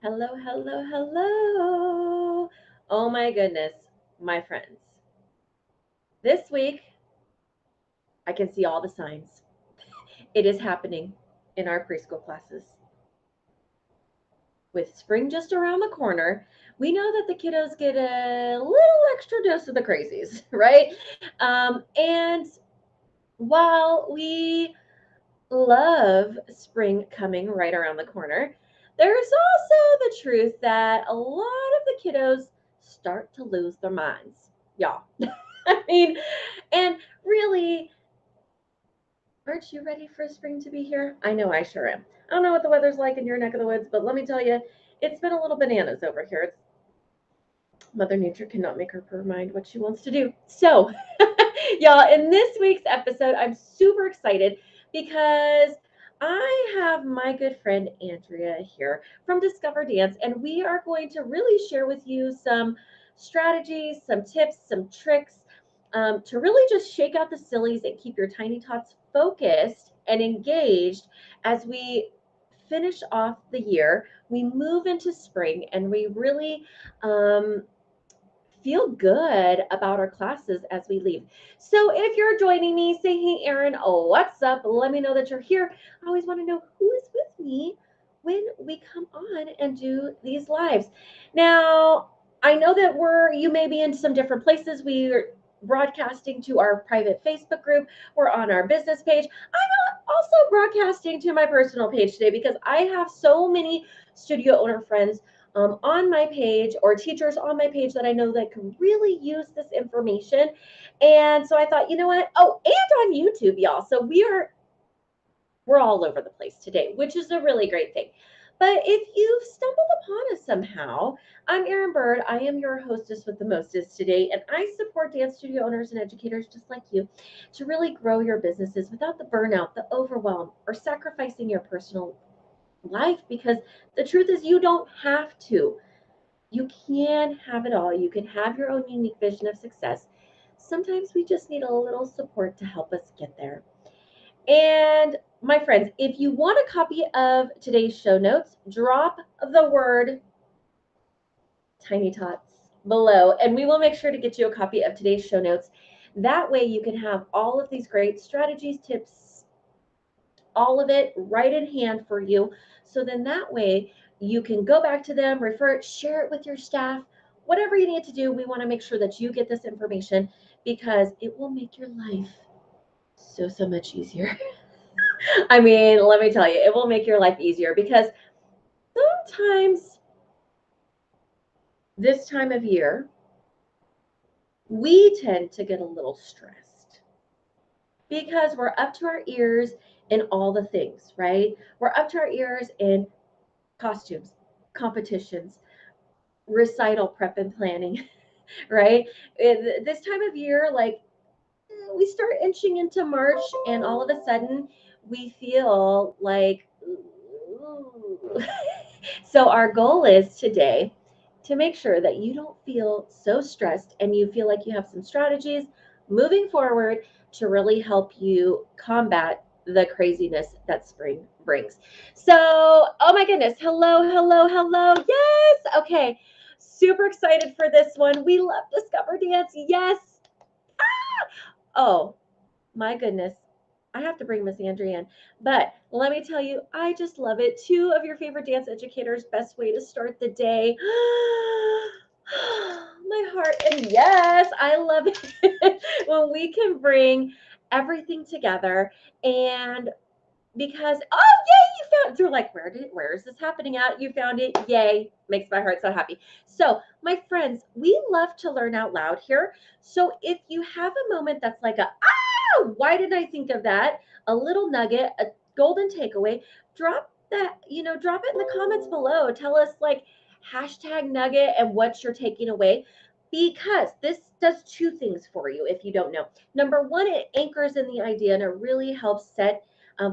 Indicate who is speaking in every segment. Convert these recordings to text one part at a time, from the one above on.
Speaker 1: Hello, hello, hello. Oh my goodness, my friends. This week, I can see all the signs. It is happening in our preschool classes. With spring just around the corner, we know that the kiddos get a little extra dose of the crazies, right? And while we love spring coming right around the corner, there's also the truth that a lot of the kiddos start to lose their minds. Y'all. I mean, and really, aren't you ready for spring to be here? I know I sure am. I don't know what the weather's like in your neck of the woods, but let me tell you, it's been a little bananas over here. It's Mother Nature cannot make her mind what she wants to do. So, y'all, in this week's episode, I'm super excited because I have my good friend Andrea here from DiscoverDance, and we are going to really share with you some strategies, some tips, some tricks to really just shake out the sillies and keep your tiny tots focused and engaged as we finish off the year. We move into spring and we really feel good about our classes as we leave. So if you're joining me, say, hey, Erin, oh, what's up? Let me know that you're here. I always want to know who is with me when we come on and do these lives. Now, I know that you may be in some different places. We're broadcasting to our private Facebook group. We're on our business page. I'm also broadcasting to my personal page today because I have so many studio owner friends on my page or teachers on my page that I know that can really use this information. And so I thought, you know what? Oh, and on YouTube, y'all. So we're all over the place today, which is a really great thing. But if you've stumbled upon us somehow, I'm Erin Bird. I am your hostess with the mostest today, and I support dance studio owners and educators just like you to really grow your businesses without the burnout, the overwhelm, or sacrificing your personal life because the truth is you don't have to. You can have it all. You can have your own unique vision of success. Sometimes we just need a little support to help us get there. And my friends, if you want a copy of today's show notes, drop the word Tiny Tots below, and we will make sure to get you a copy of today's show notes. That way, you can have all of these great strategies, tips, all of it right in hand for you. So then that way you can go back to them, refer it, share it with your staff, whatever you need to do. We want to make sure that you get this information because it will make your life so much easier. I mean, let me tell you, it will make your life easier because sometimes this time of year, we tend to get a little stressed because we're up to our ears in all the things, right? We're up to our ears in costumes, competitions, recital prep and planning, right? This time of year, like we start inching into March, and all of a sudden we feel like, ooh. So, our goal is today to make sure that you don't feel so stressed and you feel like you have some strategies moving forward to really help you combat the craziness that spring brings. So, oh my goodness, hello, hello, hello. Yes. Okay. Super excited for this one. We love Discover Dance. Yes. Oh, my goodness. I have to bring Miss Andrea in. But let me tell you, I just love it. Two of your favorite dance educators, best way to start the day. My heart. And yes, I love it when we can bring everything together and because yay, you found they're like, where is this happening at? You found it. Yay. Makes my heart so happy. So, my friends, we love to learn out loud here. So if you have a moment that's like why didn't I think of that? A little nugget, a golden takeaway, drop it in the comments below. Tell us like hashtag nugget and what you're taking away. Because this does two things for you if you don't know. Number one, it anchors in the idea and it really helps set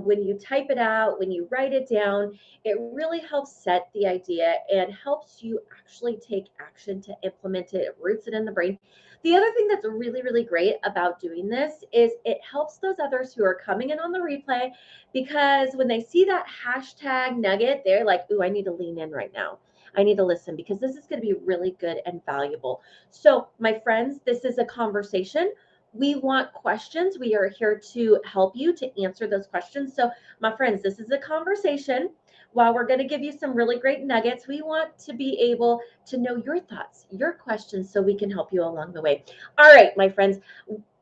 Speaker 1: when you type it out, when you write it down, it really helps set the idea and helps you actually take action to implement it. It roots it in the brain. The other thing that's really, really great about doing this is it helps those others who are coming in on the replay because when they see that hashtag nugget, they're like, ooh, I need to lean in right now. I need to listen because this is going to be really good and valuable. So, my friends, this is a conversation. We want questions. We are here to help you to answer those questions. So, my friends, this is a conversation. While we're going to give you some really great nuggets, we want to be able to know your thoughts, your questions, so we can help you along the way. All right, my friends,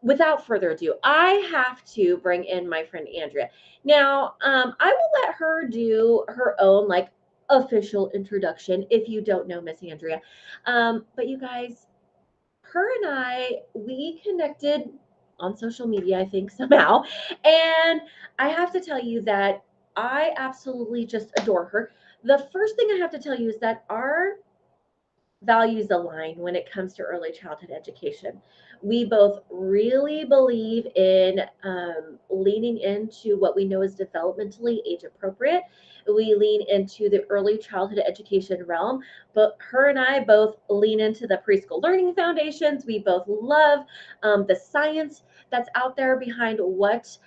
Speaker 1: without further ado, I have to bring in my friend Andrea. Now, I will let her do her own like official introduction if you don't know Miss Andrea. But you guys, her and we connected on social media, I think somehow. And I have to tell you that I absolutely just adore her. The first thing I have to tell you is that our values align when it comes to early childhood education. We both really believe in leaning into what we know is developmentally age appropriate. We lean into the early childhood education realm, but her and I both lean into the preschool learning foundations. We both love the science that's out there behind what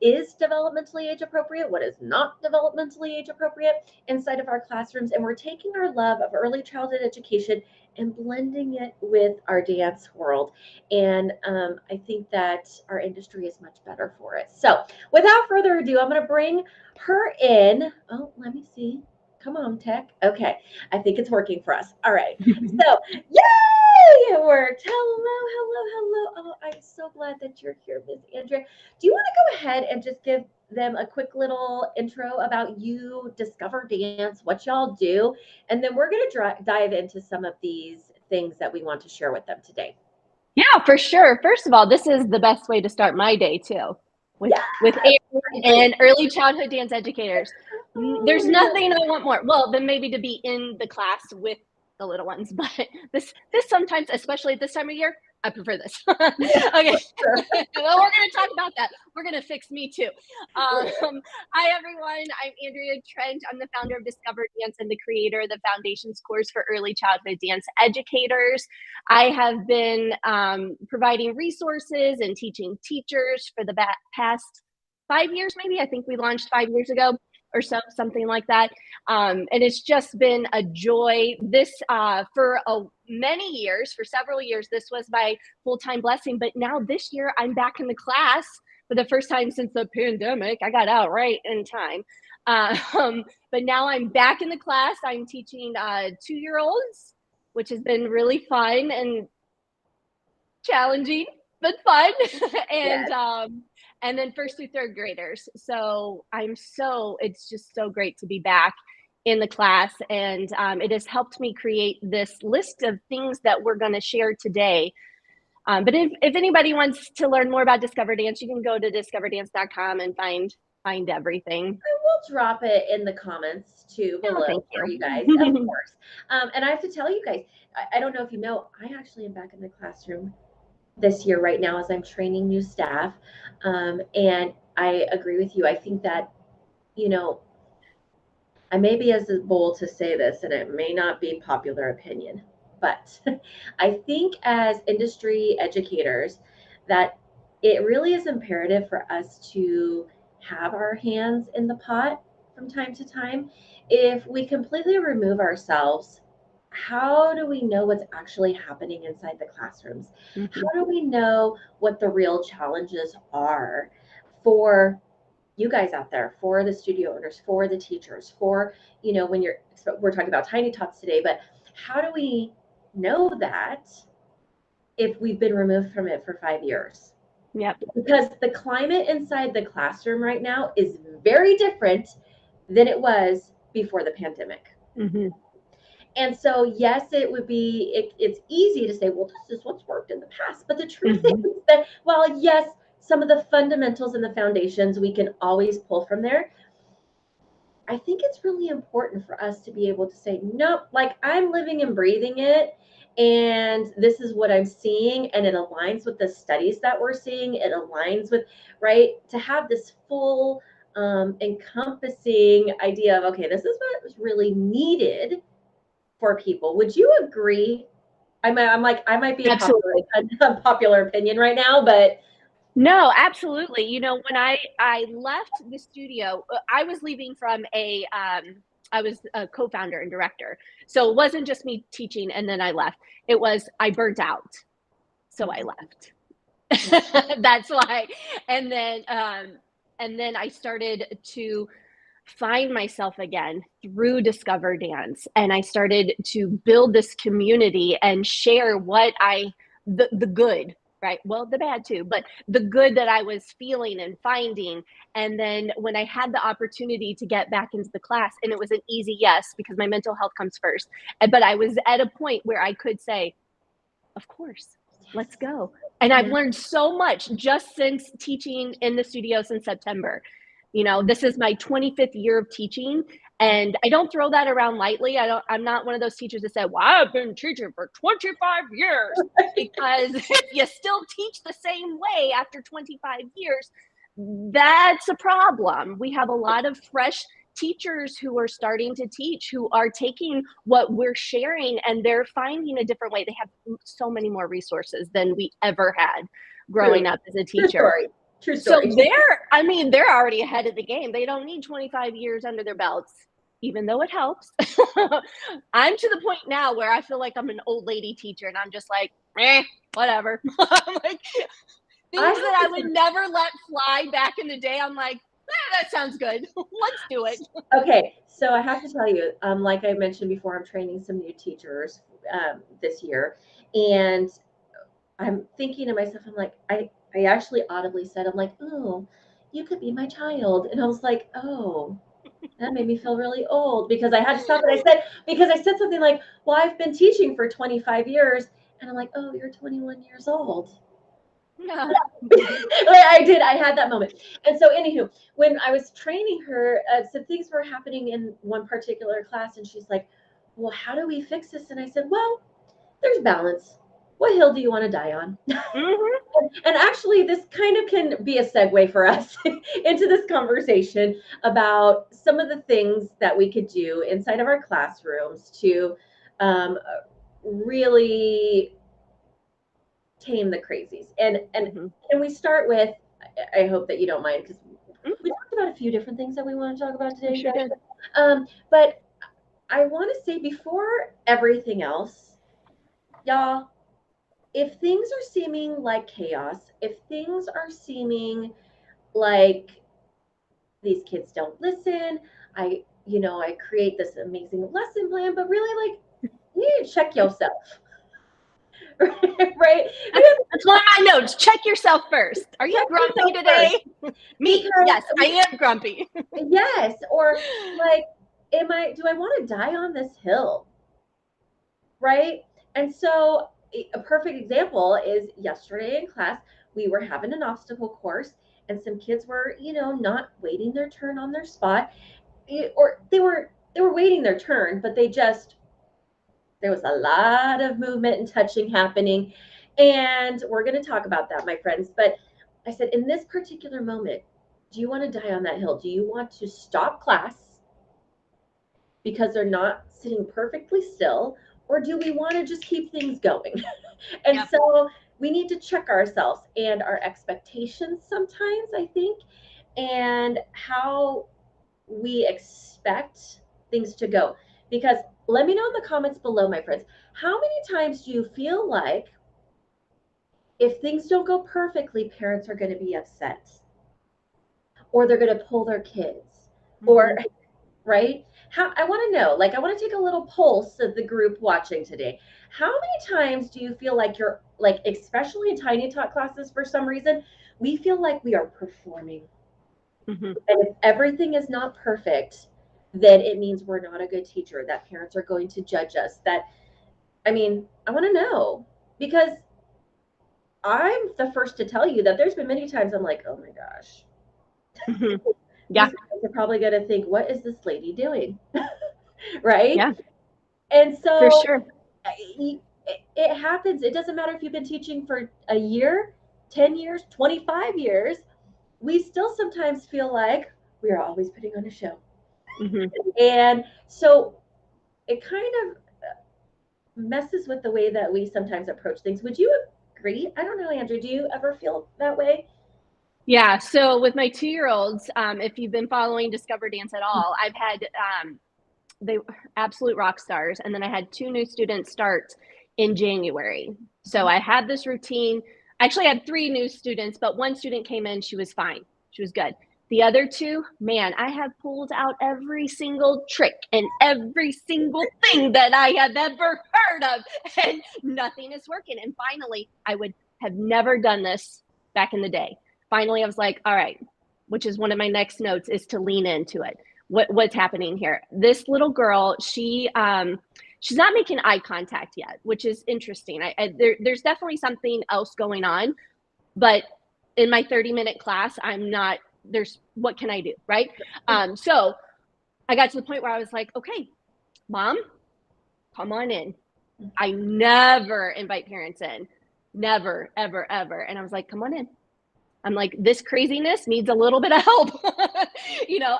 Speaker 1: is developmentally age appropriate, what is not developmentally age appropriate inside of our classrooms. And we're taking our love of early childhood education and blending it with our dance world. And I think that our industry is much better for it. So without further ado, I'm going to bring her in. Oh, let me see. Come on, tech. Okay. I think it's working for us. All right. So, yay! It worked. Hello, hello, hello. Oh, I'm so glad that you're here, Miss Andrea. Do you want to go ahead and just give them a quick little intro about you, Discover Dance, what y'all do, and then we're going to dive into some of these things that we want to share with them today.
Speaker 2: Yeah, for sure. First of all, this is the best way to start my day too, with and early childhood dance educators. There's nothing I want more. Well, than maybe to be in the class with the little ones, but this sometimes, especially at this time of year, I prefer this. Okay, well, we're going to talk about that. We're going to fix me too. Hi, everyone. I'm Andrea Trench. I'm the founder of DiscoverDance and the creator of the Foundations course for early childhood dance educators. I have been providing resources and teaching teachers for the past 5 years, maybe. I think we launched 5 years ago or so, something like that. And it's just been a joy. This, for many years, for several years, this was my full-time blessing. But now this year, I'm back in the class for the first time since the pandemic. I got out right in time. But now I'm back in the class. I'm teaching 2-year-olds, which has been really fun and challenging, but fun. And yes. And then 1st through 3rd graders. So it's just so great to be back in the class. And it has helped me create this list of things that we're going to share today. But if anybody wants to learn more about DiscoverDance, you can go to discoverdance.com and find everything.
Speaker 1: I will drop it in the comments too below for you guys, of course. And I have to tell you guys, I don't know if you know, I actually am back in the classroom this year right now as I'm training new staff. And I agree with you. I think that, I may be as bold to say this, and it may not be popular opinion, but I think as industry educators that it really is imperative for us to have our hands in the pot from time to time. If we completely remove ourselves, how do we know what's actually happening inside the classrooms? Mm-hmm. How do we know what the real challenges are for you guys out there, for the studio owners, for the teachers, for, when we're talking about tiny tots today, but how do we know that if we've been removed from it for 5 years?
Speaker 2: Yep.
Speaker 1: Because the climate inside the classroom right now is very different than it was before the pandemic.
Speaker 2: Mm-hmm.
Speaker 1: And so, yes, it would be, it's easy to say, well, this is what's worked in the past. But the truth is that, while, yes, some of the fundamentals and the foundations we can always pull from there, I think it's really important for us to be able to say, nope, like I'm living and breathing it. And this is what I'm seeing. And it aligns with the studies that we're seeing. It aligns with, right, to have this full encompassing idea of, okay, this is what was really needed for people. Would you agree? I might be a popular opinion right now, but
Speaker 2: no, absolutely. When I left the studio, I was leaving from a I was a co-founder and director. So it wasn't just me teaching and then I left. It was I burnt out. So I left. That's why. And then I started to find myself again through DiscoverDance, and I started to build this community and share what the good, right? Well, the bad too, but the good that I was feeling and finding. And then when I had the opportunity to get back into the class, and it was an easy yes, because my mental health comes first, but I was at a point where I could say, of course, let's go. And I've learned so much just since teaching in the studio since September. You know, this is my 25th year of teaching, and I don't throw that around lightly. I'm not one of those teachers that said, well, I've been teaching for 25 years, because if you still teach the same way after 25 years, that's a problem. We have a lot of fresh teachers who are starting to teach, who are taking what we're sharing and they're finding a different way. They have so many more resources than we ever had growing up as a teacher.
Speaker 1: True story.
Speaker 2: So they're already ahead of the game. They don't need 25 years under their belts, even though it helps. I'm to the point now where I feel like I'm an old lady teacher and I'm just like, whatever. Like, things that I would never let fly back in the day, I'm like, that sounds good. Let's do it.
Speaker 1: Okay, so I have to tell you, like I mentioned before, I'm training some new teachers this year, and I'm thinking to myself, I'm like, I actually audibly said, I'm like, oh, you could be my child, and I was like, oh, that made me feel really old, because I had to stop it. Because I said something like, well, I've been teaching for 25 years, and I'm like, oh, you're 21 years old.
Speaker 2: No.
Speaker 1: I had that moment. And so anywho, when I was training her, some things were happening in one particular class, and she's like, well, how do we fix this? And I said, well, there's balance. What hill do you want to die on? And actually, this kind of can be a segue for us into this conversation about some of the things that we could do inside of our classrooms to really tame the crazies. And can we start with, I hope that you don't mind, because we talked about a few different things that we want to talk about today.
Speaker 2: Sure did.
Speaker 1: But I want to say, before everything else, y'all, if things are seeming like chaos, if things are seeming like these kids don't listen, I create this amazing lesson plan, but really, like, you need to check yourself. Right?
Speaker 2: That's one of my notes. Check yourself first. Are you grumpy today? Me? Because, yes, I am grumpy.
Speaker 1: Yes. Or like, do I want to die on this hill? Right? And so a perfect example is yesterday in class, we were having an obstacle course, and some kids were, not waiting their turn on their spot, or they were waiting their turn, but there was a lot of movement and touching happening. And we're going to talk about that, my friends. But I said, in this particular moment, do you want to die on that hill? Do you want to stop class because they're not sitting perfectly still? Or do we want to just keep things going? And so we need to check ourselves and our expectations sometimes, I think, and how we expect things to go. Because let me know in the comments below, my friends, how many times do you feel like if things don't go perfectly, parents are going to be upset, or they're going to pull their kids, or right? I want to know, like, I want to take a little pulse of the group watching today. How many times do you feel like you're, like, especially in tiny tot classes, for some reason, we feel like we are performing. And if everything is not perfect, then it means we're not a good teacher, that parents are going to judge us. I want to know, because I'm the first to tell you that there's been many times I'm like, oh my gosh. Yeah. They're probably going to think, what is this lady doing? Right?
Speaker 2: Yeah.
Speaker 1: And so
Speaker 2: for sure,
Speaker 1: it happens. It doesn't matter if you've been teaching for a year, 10 years, 25 years. We still sometimes feel like we are always putting on a show. And so it kind of messes with the way that we sometimes approach things. Would you agree? I don't know, Andrea, do you ever feel that way?
Speaker 2: Yeah. So with my 2-year-olds, if you've been following DiscoverDance at all, I've had they were absolute rock stars. And then I had 2 new students start in January. So I had this routine. Actually, I had 3 new students, but 1 student came in, she was fine. She was good. The other 2, man, I have pulled out every single trick and every single thing that I have ever heard of, and nothing is working. And finally, I would have never done this back in the day. Finally, I was like, all right, which is one of my next notes, is to lean into it. What's happening here? This little girl, she's not making eye contact yet, which is interesting. There's definitely something else going on, but in my 30-minute class, what can I do, right? So I got to the point where I was like, okay, Mom, come on in. I never invite parents in, never, ever, ever. And I was like, come on in. I'm like, this craziness needs a little bit of help.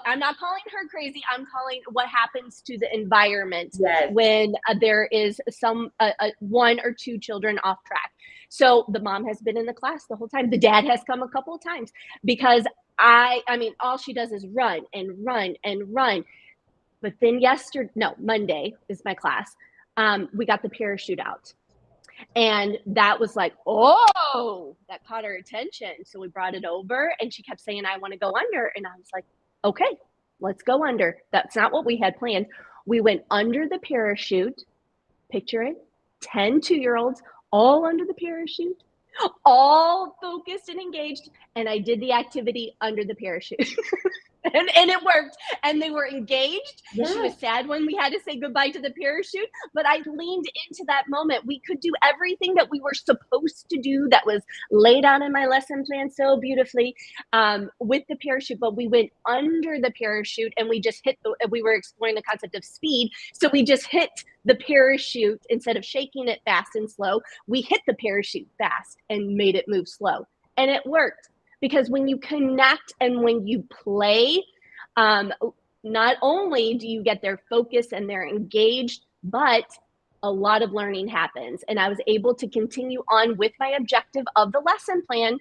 Speaker 2: I'm not calling her crazy. I'm calling what happens to the environment when there is some 1 or 2 children off track. So the mom has been in the class the whole time. The dad has come a couple of times because all she does is run and run and run. But then Monday is my class. We got the parachute out. And that was like, oh, that caught her attention. So we brought it over and she kept saying, I want to go under. And I was like, okay, let's go under. That's not what we had planned. We went under the parachute. Picture it, 10 2-year-olds all under the parachute, all focused and engaged. And I did the activity under the parachute. And it worked, and they were engaged. Yes. She was sad when we had to say goodbye to the parachute, but I leaned into that moment. We could do everything that we were supposed to do that was laid out in my lesson plan so beautifully with the parachute, but we went under the parachute and we just we were exploring the concept of speed. So we just hit the parachute instead of shaking it fast and slow. We hit the parachute fast and made it move slow, and it worked. Because when you connect and when you play, not only do you get their focus and they're engaged, but a lot of learning happens. And I was able to continue on with my objective of the lesson plan,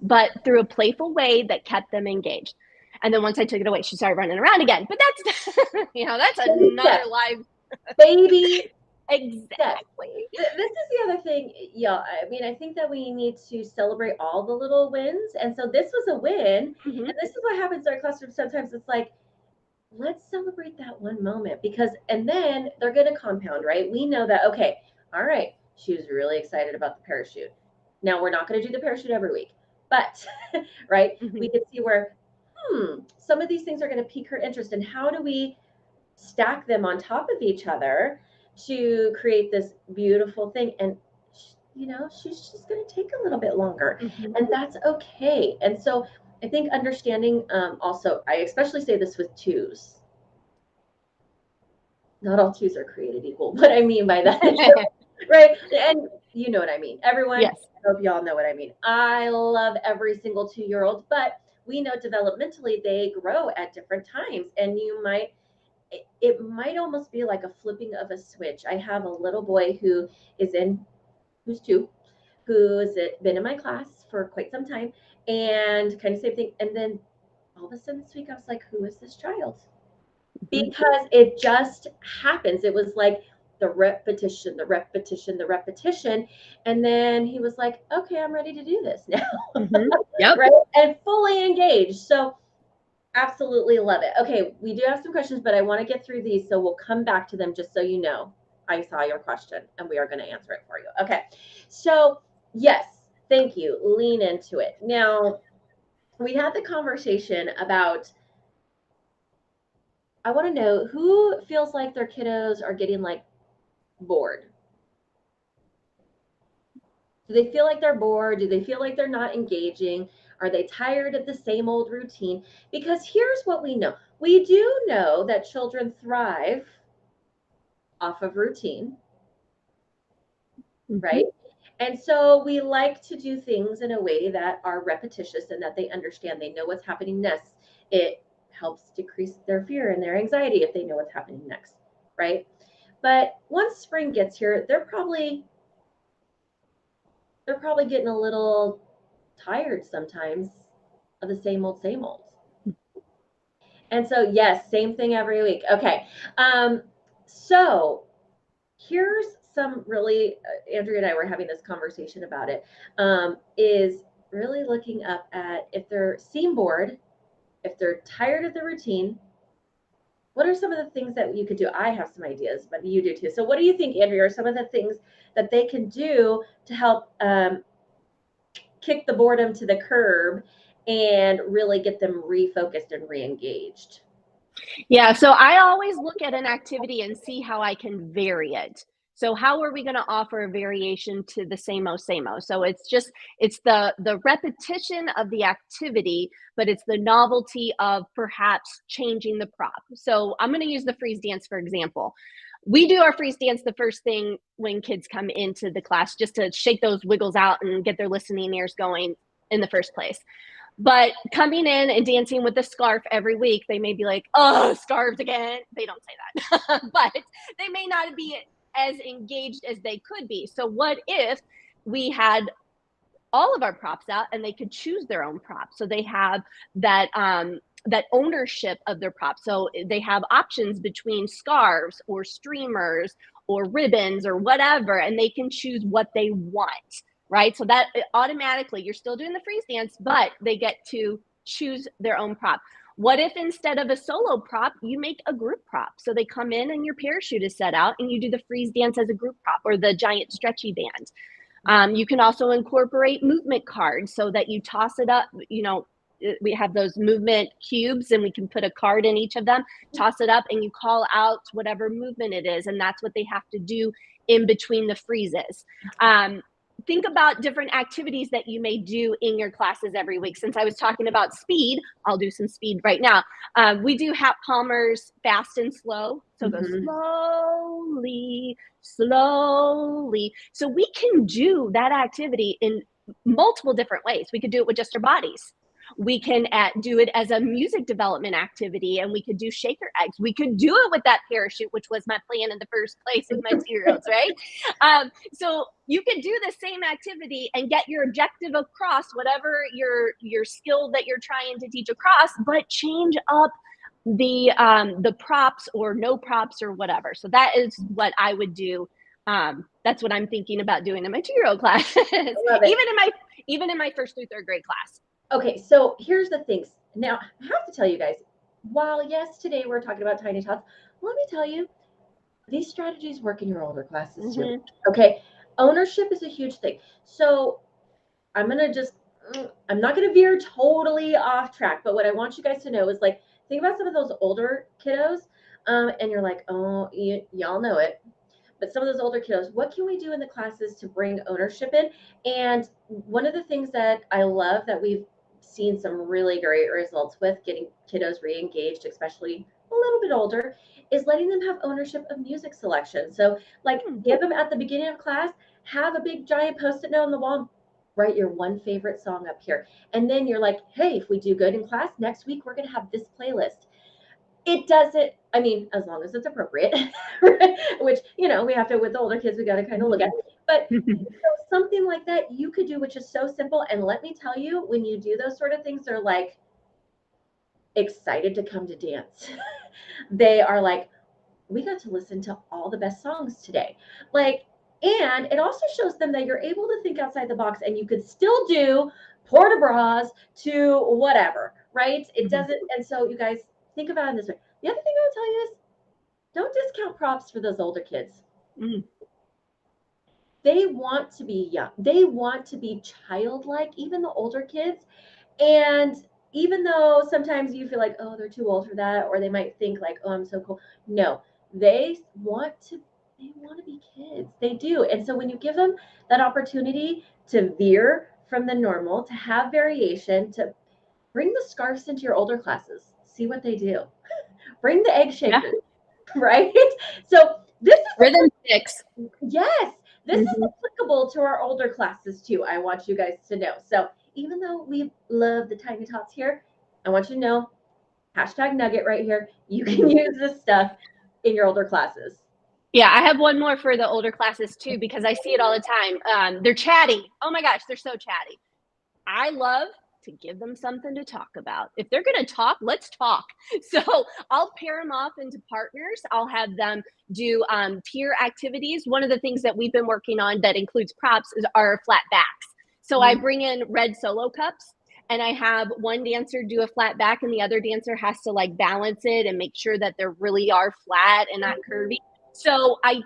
Speaker 2: but through a playful way that kept them engaged. And then once I took it away, she started running around again. But that's, that's another live
Speaker 1: baby.
Speaker 2: Exactly.
Speaker 1: This is the other thing. Yeah, I think that we need to celebrate all the little wins. And so this was a win. Mm-hmm. And this is what happens in our classroom. Sometimes it's like, let's celebrate that one moment and then they're going to compound, right? We know that, okay, all right, she was really excited about the parachute. Now we're not going to do the parachute every week, but right. Mm-hmm. We can see where, some of these things are going to pique her interest, and how do we stack them on top of each other to create this beautiful thing. And she's just going to take a little bit longer, and that's okay. And so I think understanding, also, I especially say this with 2s. Not all 2s are created equal. What I mean by that, right? And you know what I mean. Everyone, yes. I hope y'all know what I mean. I love every single 2-year-old, but we know developmentally they grow at different times, and it might almost be like a flipping of a switch. I have a little boy who's 2, who's been in my class for quite some time, and kind of same thing. And then all of a sudden this week, I was like, who is this child? Because it just happens. It was like the repetition. And then he was like, okay, I'm ready to do this now. Yep. Right. And fully engaged. So absolutely love it. Okay, we do have some questions, but I want to get through these, so we'll come back to them just so you know. I saw your question, and we are going to answer it for you. Okay, so yes, thank you. Lean into it. Now, we had the conversation about, I want to know who feels like their kiddos are getting bored. Do they feel like they're bored? Do they feel like they're not engaging? Are they tired of the same old routine? Because here's what we know. We do know that children thrive off of routine, right? And so we like to do things in a way that are repetitious and that they understand. They know what's happening next. It helps decrease their fear and their anxiety if they know what's happening next, right? But once spring gets here, they're probably getting a little tired sometimes of the same old. And so, yes, same thing every week. Okay. So here's some really, Andrea and I were having this conversation about it, is really looking up at if they're seem bored, if they're tired of the routine, what are some of the things that you could do? I have some ideas, but you do too. So what do you think, Andrea, are some of the things that they can do to help kick the boredom to the curb and really get them refocused and re-engaged?
Speaker 2: Yeah, so I always look at an activity and see how I can vary it. So how are we going to offer a variation to the same old? So it's the repetition of the activity, but it's the novelty of perhaps changing the prop. So I'm going to use the freeze dance for example. We do our freeze dance the first thing when kids come into the class, just to shake those wiggles out and get their listening ears going in the first place. But coming in and dancing with a scarf every week, they may be like, oh, scarves again. They don't say that, but they may not be as engaged as they could be. So what if we had all of our props out and they could choose their own props? So they have that ownership of their props. So they have options between scarves or streamers or ribbons or whatever, and they can choose what they want. Right. So that automatically you're still doing the freeze dance, but they get to choose their own prop. What if instead of a solo prop, you make a group prop? So they come in and your parachute is set out and you do the freeze dance as a group prop, or the giant stretchy band. You can also incorporate movement cards so that you toss it up. We have those movement cubes and we can put a card in each of them, toss it up, and you call out whatever movement it is. And that's what they have to do in between the freezes. Think about different activities that you may do in your classes every week. Since I was talking about speed, I'll do some speed right now. We do Hat Palmer's fast and slow. So go slowly, slowly. So we can do that activity in multiple different ways. We could do it with just our bodies. We can do it as a music development activity, and we could do shaker eggs. We could do it with that parachute, which was my plan in the first place in my 2-year-olds, right? So you could do the same activity and get your objective across, whatever your skill that you're trying to teach across, but change up the props or no props or whatever. So that is what I would do. That's what I'm thinking about doing in my 2-year-old class, even in my first through third grade class.
Speaker 1: Okay, so here's the things. Now, I have to tell you guys, while yes, today we're talking about tiny tots, let me tell you, these strategies work in your older classes too. Okay, ownership is a huge thing. So I'm not gonna veer totally off track, but what I want you guys to know is, like, think about some of those older kiddos, and you're like, oh, y'all know it. But some of those older kiddos, what can we do in the classes to bring ownership in? And one of the things that I love that we've seen some really great results with getting kiddos re-engaged, especially a little bit older, is letting them have ownership of music selection. So, like, give them at the beginning of class, have a big giant post-it note on the wall, write your one favorite song up here. And then you're like, hey, if we do good in class, next week we're going to have this playlist. It doesn't, I mean, as long as it's appropriate, which, we have to, with the older kids, we got to kind of look at it. But something like that you could do, which is so simple. And let me tell you, when you do those sort of things, they're like excited to come to dance. They are like, we got to listen to all the best songs today. And it also shows them that you're able to think outside the box and you could still do port de bras to whatever, right? It doesn't, and so you guys, think about it this way. The other thing I would tell you is, don't discount props for those older kids. They want to be young. They want to be childlike, even the older kids. And even though sometimes you feel like, oh, they're too old for that, or they might think like, oh, I'm so cool. No, they want to be kids. They do. And so when you give them that opportunity to veer from the normal, to have variation, to bring the scarves into your older classes, see what they do. Bring the egg shakers, right? So this is
Speaker 2: rhythm sticks.
Speaker 1: Yes, this is applicable to our older classes too. I want you guys to know. So even though we love the tiny tots here, I want you to know, #nugget right here. You can use this stuff in your older classes.
Speaker 2: Yeah, I have one more for the older classes too, because I see it all the time. They're chatty. Oh my gosh, they're so chatty. I love to give them something to talk about. If they're going to talk, let's talk. So I'll pair them off into partners. I'll have them do peer activities. One of the things that we've been working on that includes props is our flat backs. So I bring in red solo cups, and I have one dancer do a flat back, and the other dancer has to like balance it and make sure that they really are flat and not curvy. So I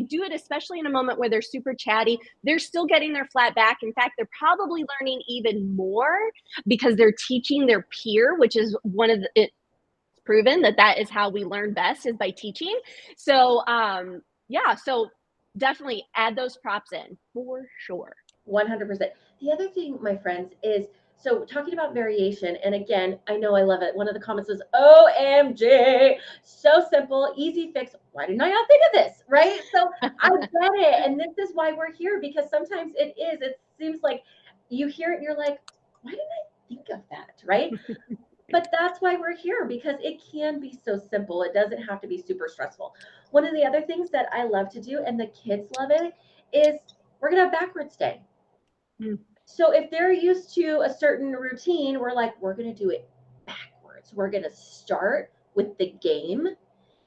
Speaker 2: do it, especially in a moment where they're super chatty. They're still getting their flat back. In fact, they're probably learning even more because they're teaching their peer, which is one of the, it's proven that is how we learn best, is by teaching. So yeah, so definitely add those props in for sure.
Speaker 1: 100%. The other thing, my friends, is so talking about variation, and again, I know I love it. One of the comments was, OMG, so simple, easy fix. Why didn't I not think of this? Right? So I get it. And this is why we're here, because sometimes it seems like you hear it and you're like, why didn't I think of that? Right? But that's why we're here, because it can be so simple. It doesn't have to be super stressful. One of the other things that I love to do, and the kids love it, is we're going to have backwards day. So if they're used to a certain routine, we're like, we're going to do it backwards. We're going to start with the game.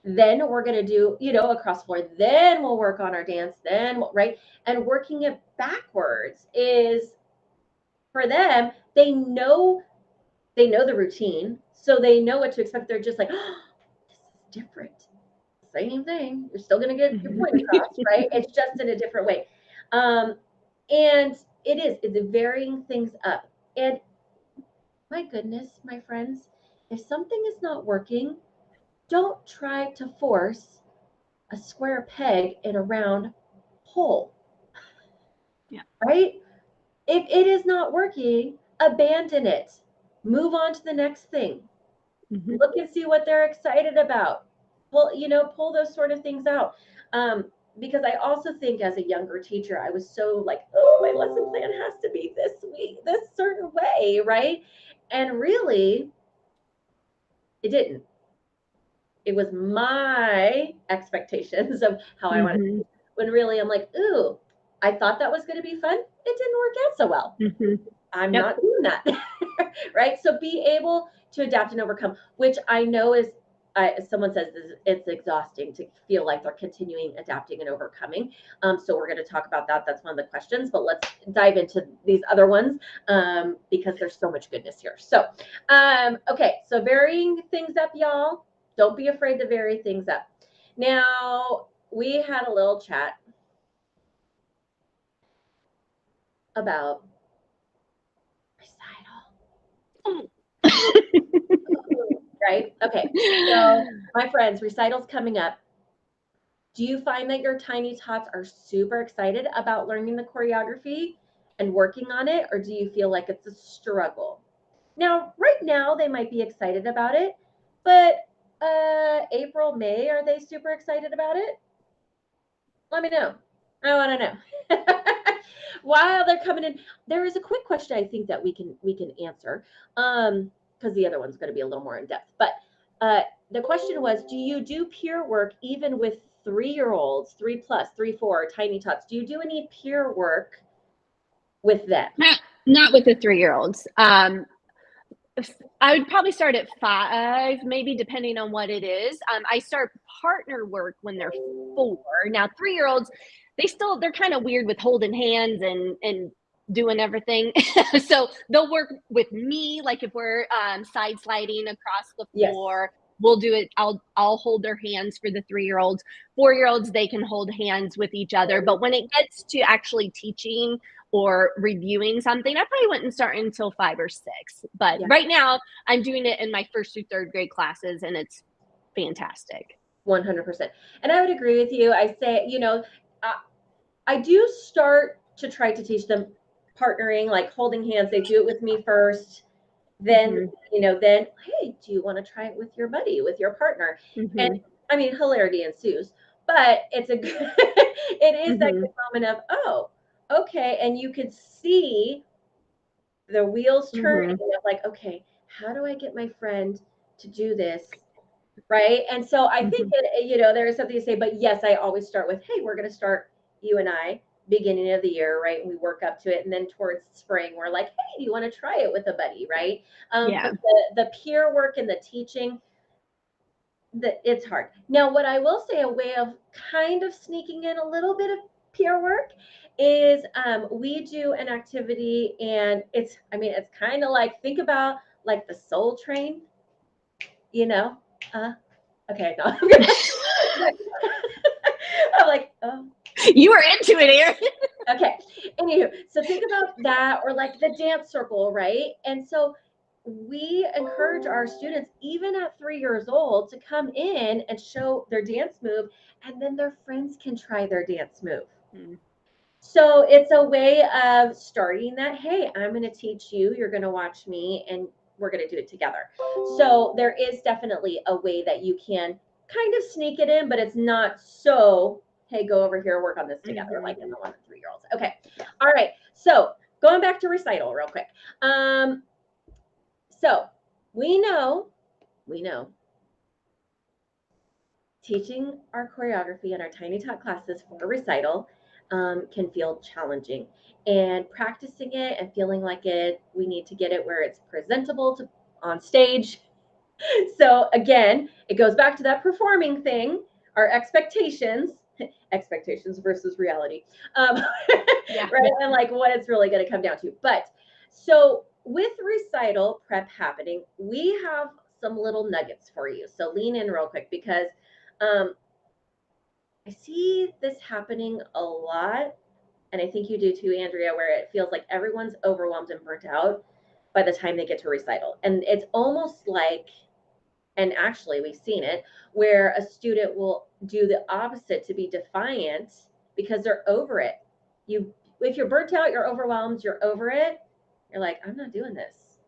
Speaker 1: Then we're going to do, across the floor. Then we'll work on our dance. Then, right? And working it backwards is, for them, they know the routine. So they know what to expect. They're just like, oh, this is different. Same thing. You're still going to get your point across, right? It's just in a different way. And it's varying things up. And my goodness, my friends, if something is not working, don't try to force a square peg in a round hole.
Speaker 2: Yeah.
Speaker 1: Right? If it is not working, abandon it. Move on to the next thing. Look and see what they're excited about. Well, pull those sort of things out. Because I also think, as a younger teacher, I was so like, oh, my lesson plan has to be this week, this certain way, right? And really, it didn't. It was my expectations of how I wanted to be. When really I'm like, ooh, I thought that was going to be fun. It didn't work out so well. I'm not doing that. Right? So be able to adapt and overcome, which I know is, someone says it's exhausting to feel like they're continuing adapting and overcoming. So we're going to talk about that. That's one of the questions, but let's dive into these other ones, because there's so much goodness here. So, okay. So varying things up, y'all. Don't be afraid to vary things up. Now, we had a little chat about recital. Right? Okay. So, my friends, recital's coming up. Do you find that your tiny tots are super excited about learning the choreography and working on it, or do you feel like it's a struggle? Now, right now, they might be excited about it, but April, May, are they super excited about it? Let me know. I want to know. While they're coming in, there is a quick question I think that we can answer, because the other one's going to be a little more in depth. But the question was, do you do peer work even with 3-year-olds, 3+, 3, 4, tiny tots? Do you do any peer work with them?
Speaker 2: Not with the 3-year-olds. I would probably start at 5, maybe, depending on what it is. I start partner work when they're 4. Now, 3-year-olds, they're kind of weird with holding hands and doing everything. So they'll work with me, like if we're side sliding across the floor. Yes. We'll do it. I'll hold their hands for the 3-year-olds. 4-year-olds, they can hold hands with each other. But when it gets to actually teaching or reviewing something, I probably wouldn't start until 5 or 6. But right now, I'm doing it in my 1st through 3rd grade classes, and it's fantastic.
Speaker 1: 100%. And I would agree with you. I say, I do start to try to teach them partnering, like holding hands. They do it with me first. Then, then, hey, do you want to try it with your buddy, with your partner? And I mean, hilarity ensues, but it is that good moment of, oh, okay. And you could see the wheels turning, of like, okay, how do I get my friend to do this? Right. And so I think that, there is something to say, but yes, I always start with, hey, we're going to start, you and I, beginning of the year, right? And we work up to it. And then towards spring, we're like, hey, do you want to try it with a buddy, right?
Speaker 2: Yeah.
Speaker 1: But the peer work and the teaching, it's hard. Now, what I will say, a way of kind of sneaking in a little bit of peer work is we do an activity, and it's kind of like, think about like the Soul Train, you know? Uh, okay, no. I'm like, oh.
Speaker 2: You were into it, Erin.
Speaker 1: Okay. Anywho, so think about that, or like the dance circle, right? And so we encourage our students, even at 3 years old, to come in and show their dance move, and then their friends can try their dance move. So it's a way of starting that. Hey, I'm going to teach you, you're going to watch me, and we're going to do it together. So there is definitely a way that you can kind of sneak it in, but it's not so, hey, go over here, work on this together, like in the 1 and 3-year-olds. Okay. All right. So going back to recital real quick. So we know teaching our choreography in our Tiny Tot classes for recital can feel challenging, and practicing it and feeling like we need to get it where it's presentable to on stage. So again, it goes back to that performing thing, our expectations versus reality, right? And like what it's really going to come down to. But so with recital prep happening, we have some little nuggets for you. So lean in real quick, because I see this happening a lot, and I think you do too, Andrea, where it feels like everyone's overwhelmed and burnt out by the time they get to recital. And it's almost like, and actually we've seen it, where a student will do the opposite to be defiant because they're over it. If you're burnt out, you're overwhelmed, you're over it, you're like, I'm not doing this,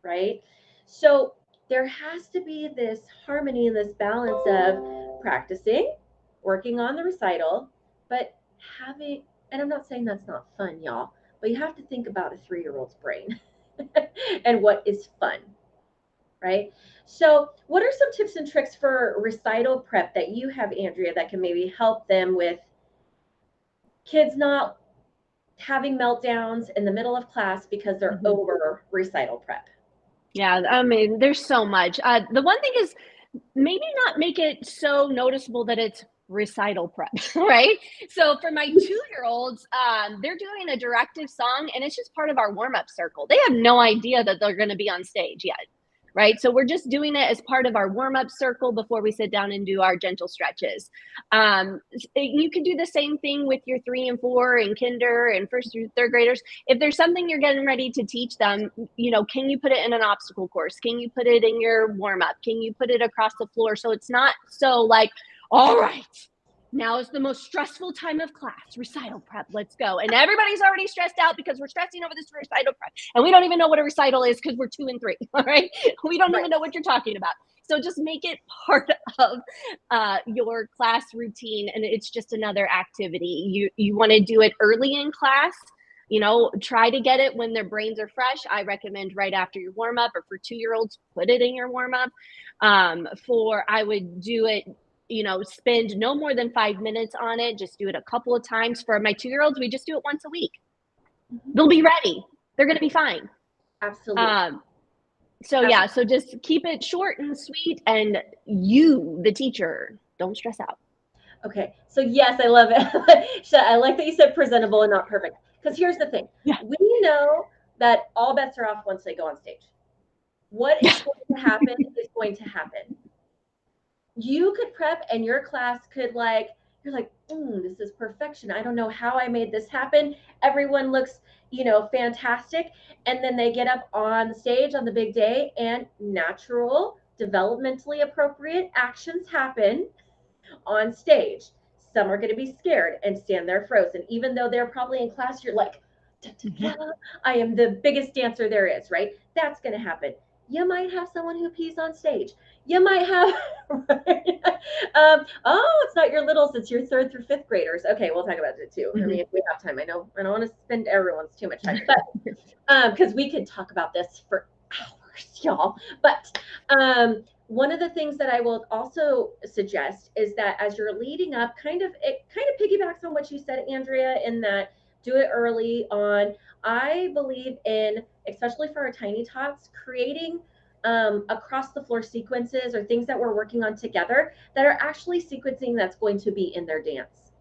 Speaker 1: right? So there has to be this harmony and this balance of practicing, working on the recital, but having, and I'm not saying that's not fun, y'all, but you have to think about a 3-year-old's brain and what is fun, right? So what are some tips and tricks for recital prep that you have, Andrea, that can maybe help them with kids not having meltdowns in the middle of class because they're over recital prep?
Speaker 2: Yeah, I mean, there's so much. The one thing is maybe not make it so noticeable that it's recital prep, right? So for my 2-year-olds, they're doing a directive song, and it's just part of our warm-up circle. They have no idea that they're going to be on stage yet, right? So we're just doing it as part of our warm-up circle before we sit down and do our gentle stretches. You can do the same thing with your 3 and 4 and kinder and 1st through 3rd graders. If there's something you're getting ready to teach them, can you put it in an obstacle course? Can you put it in your warm-up? Can you put it across the floor? So it's not so like, all right, now is the most stressful time of class, recital prep, let's go. And everybody's already stressed out because we're stressing over this recital prep. And we don't even know what a recital is because we're 2 and 3, all right? We don't even know what you're talking about. So just make it part of your class routine, and it's just another activity. You want to do it early in class. Try to get it when their brains are fresh. I recommend right after your warm-up, or for 2-year-olds, put it in your warm-up. I would do it, spend no more than 5 minutes on it. Just do it a couple of times. For my 2-year-olds, we just do it once a week. They'll be ready. They're going to be fine.
Speaker 1: Absolutely.
Speaker 2: So just keep it short and sweet, and you, the teacher, don't stress out.
Speaker 1: Okay. So yes, I love it. I like that you said presentable and not perfect. Because here's the thing.
Speaker 2: Yeah.
Speaker 1: We know that all bets are off once they go on stage. What is going to happen is going to happen. You could prep, and your class could you're like, this is perfection. I don't know how I made this happen. Everyone looks, fantastic. And then they get up on stage on the big day, and natural, developmentally appropriate actions happen on stage. Some are going to be scared and stand there frozen. Even though they're probably in class, you're like, I am the biggest dancer there is, right? That's going to happen. You might have someone who pees on stage. You might have, it's not your littles, it's your 3rd through 5th graders. Okay, we'll talk about it too. I mean, if we have time. I know I don't want to spend everyone's too much time, but because we could talk about this for hours, y'all. But one of the things that I will also suggest is that as you're leading up, it kind of piggybacks on what you said, Andrea, in that do it early on. I believe in, especially for our tiny tots, creating across the floor sequences or things that we're working on together that are actually sequencing that's going to be in their dance.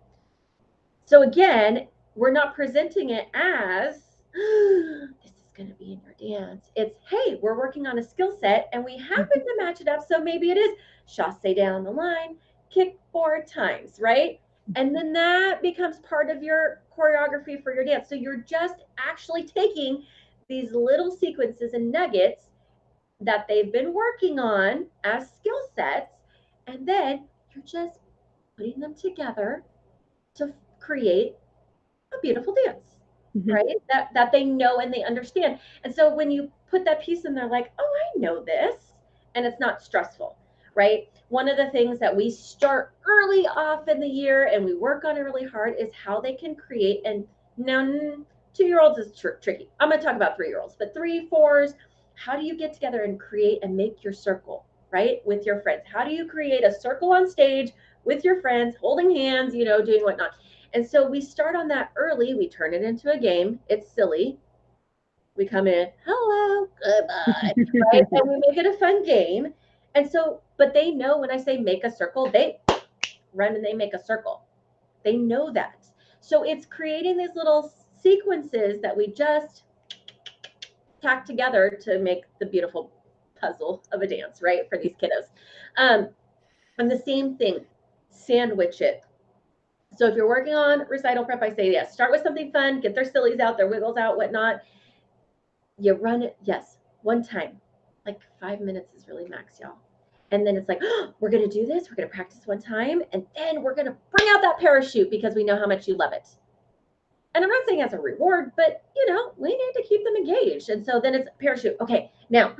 Speaker 1: So again, we're not presenting it as this is going to be in your dance. It's, hey, we're working on a skill set and we happen to match it up. So maybe it is chasse down the line, kick 4 times, right? And then that becomes part of your choreography for your dance. So you're just actually taking these little sequences and nuggets that they've been working on as skill sets, and then you're just putting them together to create a beautiful dance, right? That they know and they understand. And so when you put that piece in, they're like, oh, I know this, and it's not stressful, right? One of the things that we start early off in the year and we work on it really hard is how they can create. And now 2-year-olds is tricky. I'm going to talk about 3-year-olds, but 3, 4s, how do you get together and create and make your circle, right? With your friends. How do you create a circle on stage with your friends, holding hands, doing whatnot? And so we start on that early. We turn it into a game. It's silly. We come in, hello, goodbye, right? And we make it a fun game. And so, but they know when I say make a circle, they run and they make a circle. They know that. So it's creating these little sequences that we just tack together to make the beautiful puzzle of a dance, right? For these kiddos. And the same thing, sandwich it. So if you're working on recital prep, I say, yes, start with something fun, get their sillies out, their wiggles out, whatnot. You run it, yes, one time. Like 5 minutes is really max, y'all. And then it's like, oh, we're going to do this. We're going to practice one time. And then we're going to bring out that parachute because we know how much you love it. And I'm not saying as a reward, but, we need to keep them engaged. And so then it's parachute. Okay, now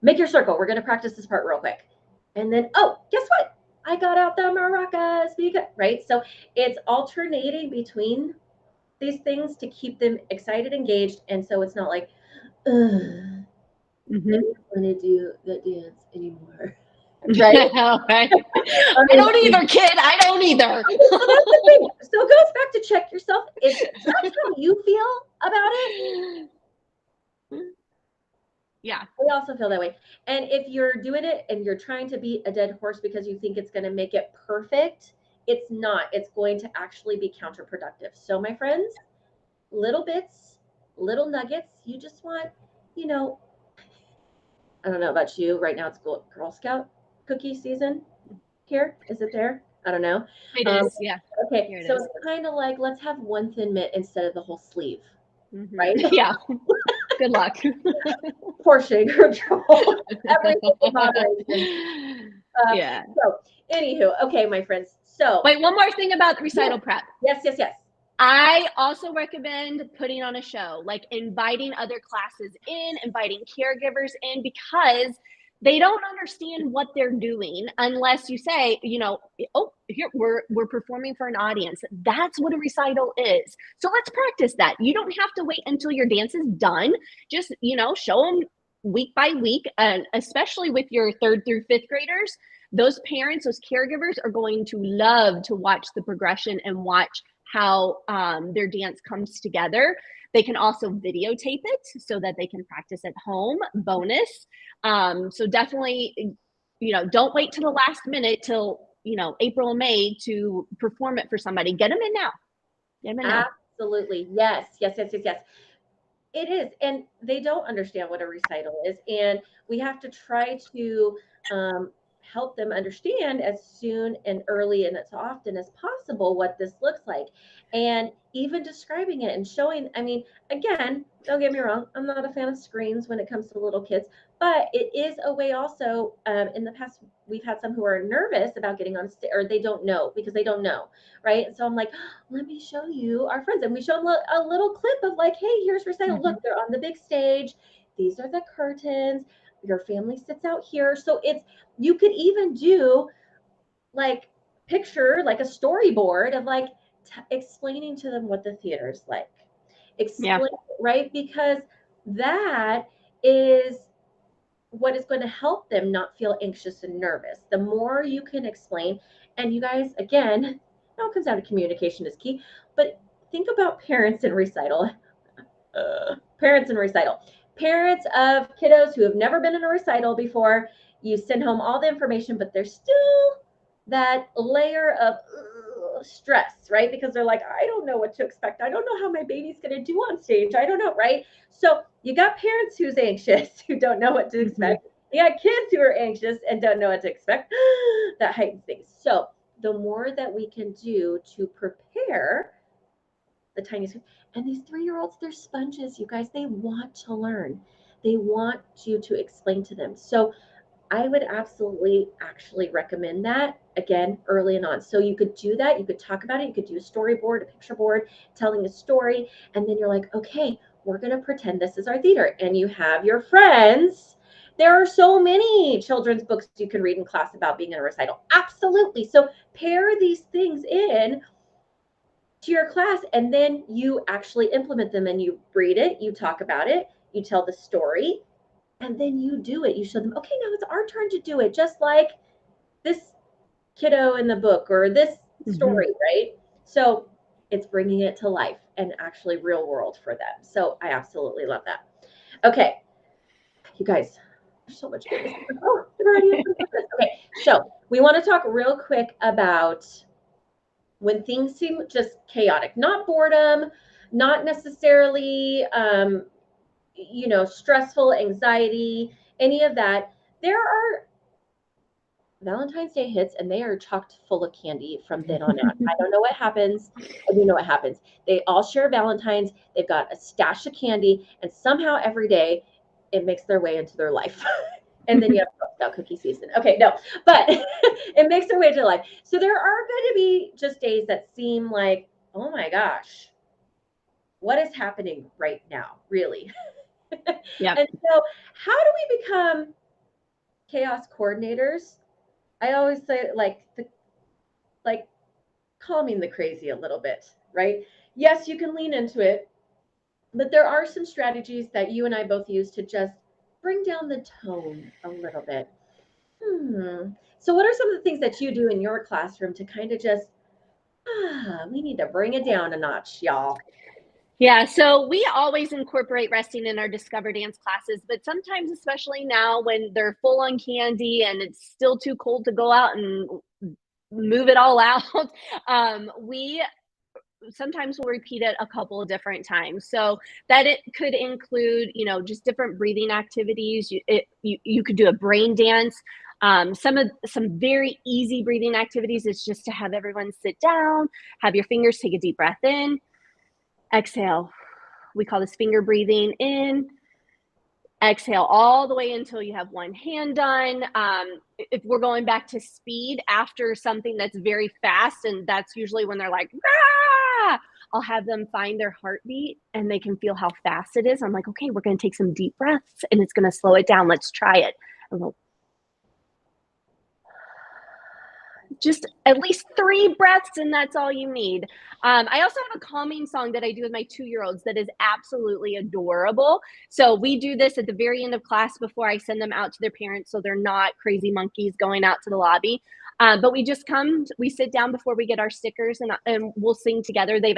Speaker 1: make your circle. We're going to practice this part real quick. And then, oh, guess what? I got out the maracas, right? So it's alternating between these things to keep them excited, engaged, and so it's not like, I don't want to do the dance anymore. Right?
Speaker 2: Right. I don't either, kid. I don't either.
Speaker 1: So that's the thing. So it goes back to check yourself. Is that how you feel about it?
Speaker 2: Yeah.
Speaker 1: We also feel that way. And if you're doing it and you're trying to beat a dead horse because you think it's going to make it perfect, it's not. It's going to actually be counterproductive. So my friends, little bits, little nuggets. You just want, I don't know about you. Right now it's Girl Scout cookie season here. Is it there? I don't know.
Speaker 2: It is, yeah.
Speaker 1: Okay, so it's kind of like, let's have one thin mitt instead of the whole sleeve, right?
Speaker 2: Yeah. Good luck.
Speaker 1: Portion control. Everything in moderation.
Speaker 2: Yeah.
Speaker 1: So, anywho, okay, my friends. So,
Speaker 2: wait, one more thing about recital prep.
Speaker 1: Yes.
Speaker 2: I also recommend putting on a show, like inviting other classes in, inviting caregivers in, because they don't understand what they're doing unless you say, oh, here we're performing for an audience. That's what a recital is. So let's practice that. You don't have to wait until your dance is done. Just, show them week by week, and especially with your 3rd through 5th graders, those parents, those caregivers are going to love to watch the progression and watch how their dance comes together. They can also videotape it so that they can practice at home. Bonus. So definitely, don't wait till the last minute, till, April and May to perform it for somebody. Get them in now.
Speaker 1: Absolutely. Yes. It is. And they don't understand what a recital is. And we have to try to help them understand as soon and early and as often as possible what this looks like. And even describing it and showing, again, don't get me wrong, I'm not a fan of screens when it comes to little kids, but it is a way also, in the past, we've had some who are nervous about getting on stage, or they don't know because they don't know, right? And so I'm like, let me show you our friends. And we show them a little clip of like, hey, here's recital. Look, they're on the big stage. These are the curtains. Your family sits out here. So you could even do like picture, like a storyboard of like explaining to them what the theater is like. Explain, right? Because that is what is going to help them not feel anxious and nervous. The more you can explain, and you guys, again, it all comes down to communication is key, but think about parents in recital. Parents in recital. Parents of kiddos who have never been in a recital before, you send home all the information, but there's still that layer of stress, right? Because they're like, I don't know what to expect. I don't know how my baby's going to do on stage. I don't know, right? So you got parents who's anxious, who don't know what to expect. You got kids who are anxious and don't know what to expect. That heightens things. So the more that we can do to prepare the tiniest, and these 3-year-olds, they're sponges, you guys. They want to learn. They want you to explain to them. So I would absolutely actually recommend that again early and on. So you could do that. You could talk about it. You could do a storyboard, a picture board, telling a story. And then you're like, okay, we're going to pretend this is our theater. And you have your friends. There are so many children's books you can read in class about being in a recital. Absolutely. So pair these things in to your class, and then you actually implement them, and you read it, you talk about it, you tell the story, and then you do it. You show them, okay, now it's our turn to do it, just like this kiddo in the book or this story, right? So it's bringing it to life and actually real world for them. So I absolutely love that. Okay, you guys, there's so much goodness. Oh, okay, so we want to talk real quick about when things seem just chaotic, not boredom, not necessarily, stressful, anxiety, any of that. There are Valentine's Day hits and they are chocked full of candy from then on out. I don't know what happens. I do know what happens. They all share Valentine's. They've got a stash of candy, and somehow every day it makes their way into their life. And then you have Girl Scout cookie season. Okay, no, but it makes their way to life. So there are going to be just days that seem like, oh my gosh, what is happening right now, really?
Speaker 2: Yeah.
Speaker 1: And so how do we become chaos coordinators? I always say like calming the crazy a little bit, right? Yes, you can lean into it, but there are some strategies that you and I both use to just bring down the tone a little bit. So what are some of the things that you do in your classroom to kind of just, we need to bring it down a notch, y'all?
Speaker 2: Yeah, so we always incorporate resting in our DiscoverDance classes, but sometimes, especially now when they're full on candy and it's still too cold to go out and move it all out, we sometimes we'll repeat it a couple of different times. So that it could include, just different breathing activities. You could do a brain dance. Some very easy breathing activities is just to have everyone sit down, have your fingers take a deep breath in, exhale. We call this finger breathing in. Exhale all the way until you have one hand done. If we're going back to speed after something that's very fast, and that's usually when they're like, ah, I'll have them find their heartbeat and they can feel how fast it is. I'm like, okay, we're going to take some deep breaths and it's going to slow it down. Let's try it. And we'll just at least 3 breaths, and that's all you need. I also have a calming song that I do with my 2-year-olds that is absolutely adorable. So we do this at the very end of class before I send them out to their parents, so they're not crazy monkeys going out to the lobby. But we sit down before we get our stickers, and we'll sing together. They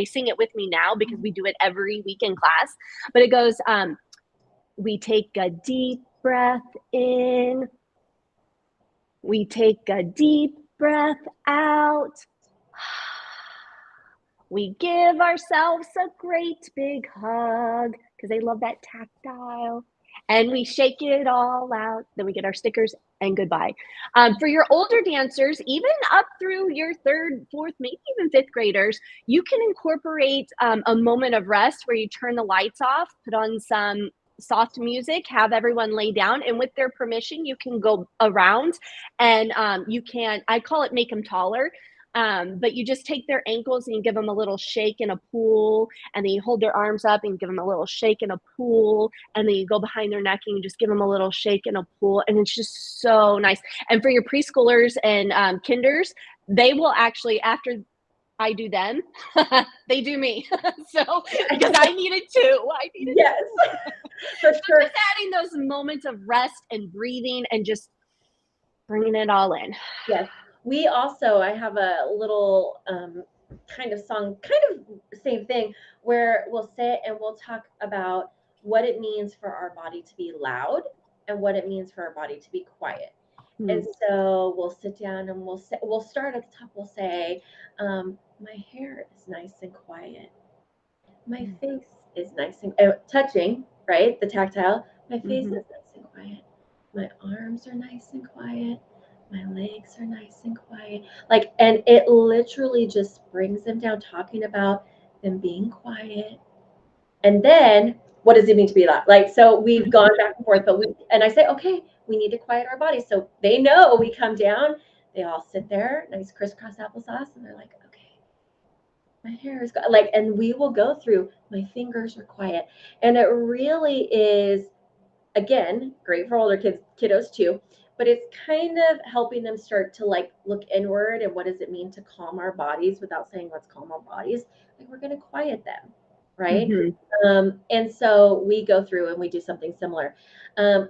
Speaker 2: sing it with me now because we do it every week in class. But it goes, we take a deep breath in. We take a deep breath out. We give ourselves a great big hug because they love that tactile. And we shake it all out. Then we get our stickers and goodbye. For your older dancers, even up through your 3rd, 4th, maybe even 5th graders, you can incorporate a moment of rest where you turn the lights off, put on some soft music, have everyone lay down, and with their permission, you can go around and I call it make them taller. But you just take their ankles and you give them a little shake in a pool, and then you hold their arms up and give them a little shake in a pool, and then you go behind their neck and you just give them a little shake in a pool, and it's just so nice. And for your preschoolers and kinders, they will actually, after I do them, they do me. So because I need it too.
Speaker 1: Yes. For sure.
Speaker 2: Just adding those moments of rest and breathing and just bringing it all in.
Speaker 1: Yes. I have a little kind of song, kind of same thing, where we'll sit and we'll talk about what it means for our body to be loud and what it means for our body to be quiet. And so we'll sit down and we'll start at the top. We'll say, my hair is nice and quiet. My face is nice and touching, right? The tactile. My face is nice and quiet. My arms are nice and quiet. My legs are nice and quiet. Like, and it literally just brings them down, talking about them being quiet. And then, what does it mean to be loud? Like, so we've gone back and forth, and I say, okay, we need to quiet our bodies. So they know we come down. They all sit there, nice crisscross applesauce, and they're like, okay, my hair is like, and we will go through. My fingers are quiet, and it really is, again, great for older kiddos too. But it's kind of helping them start to like look inward and what does it mean to calm our bodies without saying let's calm our bodies. Like we're going to quiet them, right? And so we go through and we do something similar.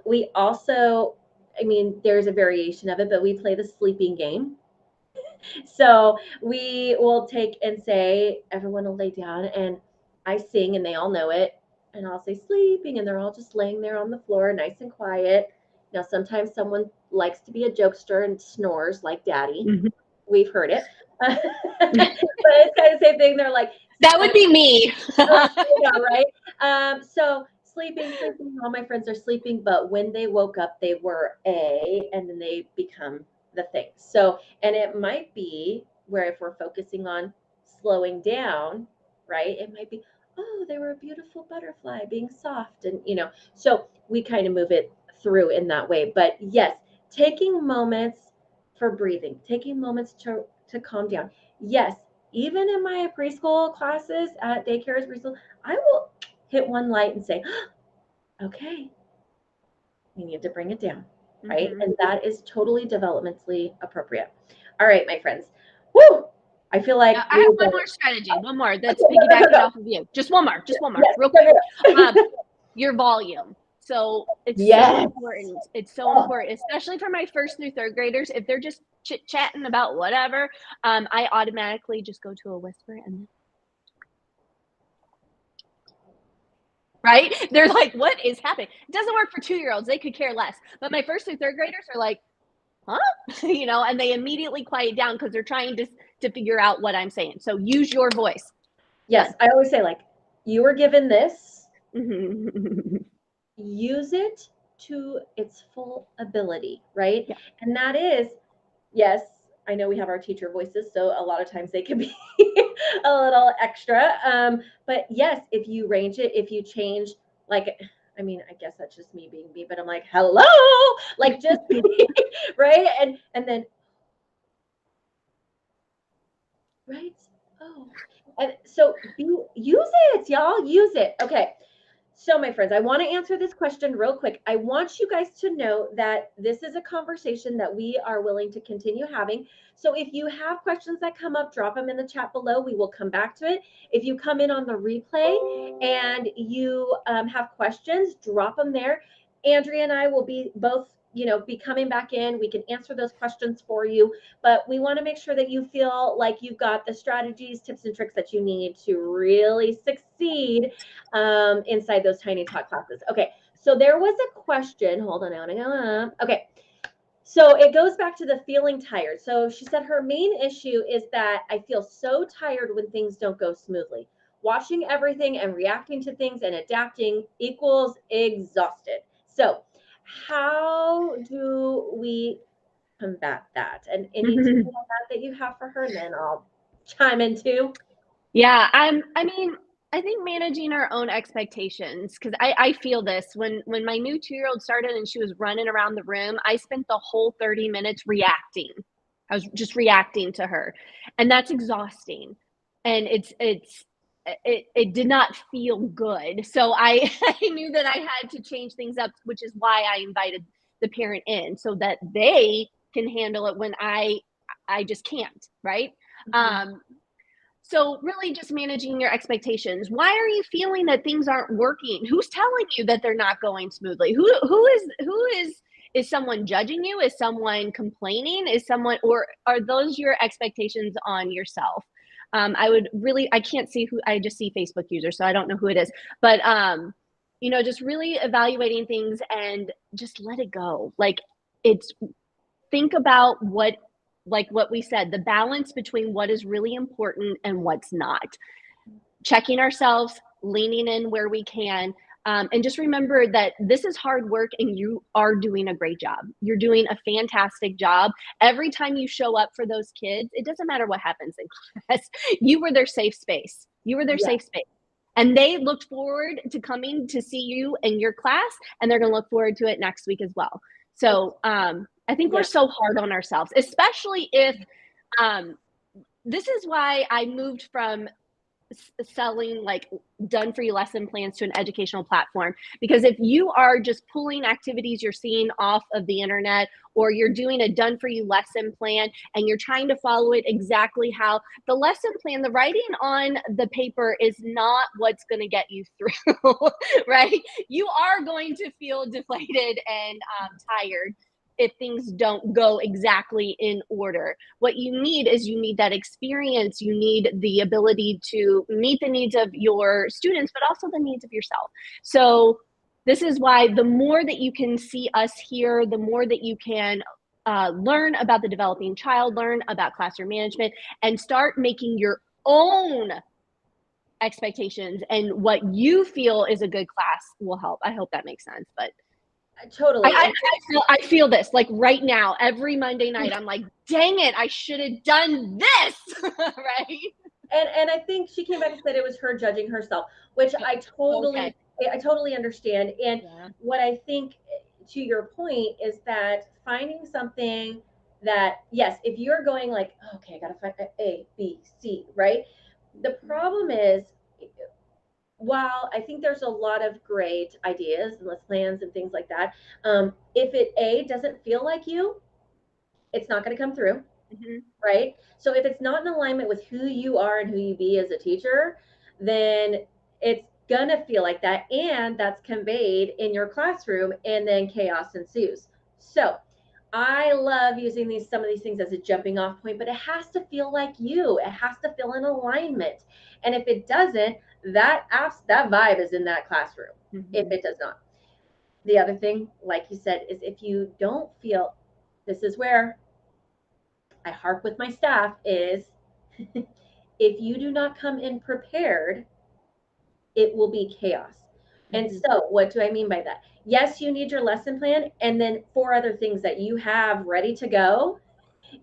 Speaker 1: We also, I mean, there's a variation of it, but we play the sleeping game. So we will take and say, everyone will lay down and I sing and they all know it. And I'll say sleeping and they're all just laying there on the floor, nice and quiet. Now, sometimes someone likes to be a jokester and snores like daddy. We've heard it. But it's kind of the same thing. They're like,
Speaker 2: that would be me.
Speaker 1: Yeah, right? So sleeping, all my friends are sleeping, but when they woke up, they were and then they become the thing. So, and it might be where if we're focusing on slowing down, right? It might be, oh, they were a beautiful butterfly being soft. And, so we kind of move it through in that way. But yes, taking moments for breathing, taking moments to calm down. Yes, even in my preschool classes at daycares, preschool, I will hit one light and say, okay, we need to bring it down, right? And that is totally developmentally appropriate. All right, my friends. Woo! I feel like
Speaker 2: I have one more strategy. One more that's piggybacking off of you. Just one more,
Speaker 1: yes,
Speaker 2: real quick. Your volume. So it's so important. It's so important, especially for my first through third graders. If they're just chit-chatting about whatever, I automatically just go to a whisper and right? They're like, what is happening? It doesn't work for 2-year-olds. They could care less. But my first through third graders are like, huh? And they immediately quiet down because they're trying to figure out what I'm saying. So use your voice.
Speaker 1: Yes, I always say, like, you were given this. Use it to its full ability, right?
Speaker 2: Yeah.
Speaker 1: And that is, yes, I know we have our teacher voices, so a lot of times they can be a little extra. But yes, if you range it, if you change, like, I mean, I guess that's just me being me, but I'm like, hello, like just right, and then right, oh, and so use it, y'all, use it. Okay. So, my friends, I want to answer this question real quick. I want you guys to know that this is a conversation that we are willing to continue having. So, if you have questions that come up, drop them in the chat below. We will come back to it. If you come in on the replay and you have questions, drop them there. Andrea and I will be both, be coming back in. We can answer those questions for you, but we want to make sure that you feel like you've got the strategies, tips, and tricks that you need to really succeed inside those tiny talk classes. Okay, so there was a question. Hold on, I want to go up. Okay, so it goes back to the feeling tired. So she said her main issue is that I feel so tired when things don't go smoothly. Watching everything and reacting to things and adapting equals exhausted. So how do we combat that? And any tips on that you have for her, and then I'll chime in too.
Speaker 2: Yeah, I think managing our own expectations, because I feel this when my new 2-year-old started and she was running around the room, I spent the whole 30 minutes reacting. I was just reacting to her, and that's exhausting, and it did not feel good. So I knew that I had to change things up, which is why I invited the parent in so that they can handle it when I just can't, right? So really just managing your expectations. Why are you feeling that things aren't working? Who's telling you that they're not going smoothly? Is someone judging you? Is someone complaining? Is someone, or are those your expectations on yourself? I can't see who, I just see Facebook users, so I don't know who it is, but just really evaluating things and just let it go. Like think about what we said, the balance between what is really important and what's not. Checking ourselves, leaning in where we can, and just remember that this is hard work and you are doing a great job. You're doing a fantastic job. Every time you show up for those kids, it doesn't matter what happens in class. You were their safe space. You were their safe space. And they looked forward to coming to see you in your class, and they're going to look forward to it next week as well. So I think we're so hard on ourselves, especially if this is why I moved from selling like done for you lesson plans to an educational platform, because if you are just pulling activities you're seeing off of the internet, or you're doing a done for you lesson plan and you're trying to follow it exactly how the lesson plan, the writing on the paper is not what's going to get you through. Right? You are going to feel deflated and tired if things don't go exactly in order. What you need is that experience. You need the ability to meet the needs of your students, but also the needs of yourself. So this is why the more that you can see us here, the more that you can learn about the developing child, learn about classroom management, and start making your own expectations, and what you feel is a good class will help. I hope that makes sense. But
Speaker 1: totally.
Speaker 2: I feel this like right now, every Monday night, I'm like, dang it, I should have done this. Right.
Speaker 1: And I think she came back and said it was her judging herself, which I totally understand. And what I think, to your point, is that finding something that, yes, if you're going like, okay, I gotta find A, B, C, right? The problem is, while I think there's a lot of great ideas and list plans and things like that, if it doesn't feel like you, it's not going to come through. Right? So if it's not in alignment with who you are and who you be as a teacher, then it's gonna feel like that, and that's conveyed in your classroom, and then chaos ensues. So I love using some of these things as a jumping off point, but it has to feel like you. It has to feel in alignment. And if it doesn't, that vibe is in that classroom. If it does not. The other thing, like you said, is if you don't feel, this is where I harp with my staff, is if you do not come in prepared, it will be chaos. And so what do I mean by that? Yes, you need your lesson plan, and then 4 other things that you have ready to go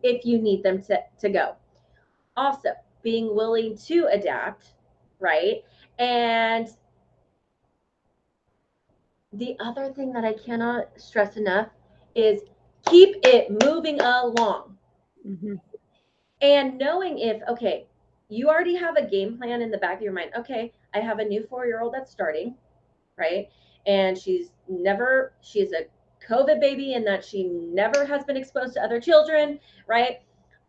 Speaker 1: if you need them to go. Also, being willing to adapt, right? And the other thing that I cannot stress enough is keep it moving along. And knowing if, okay, you already have a game plan in the back of your mind. Okay, I have a new 4-year-old that's starting, right? And she's a COVID baby in that she never has been exposed to other children, right?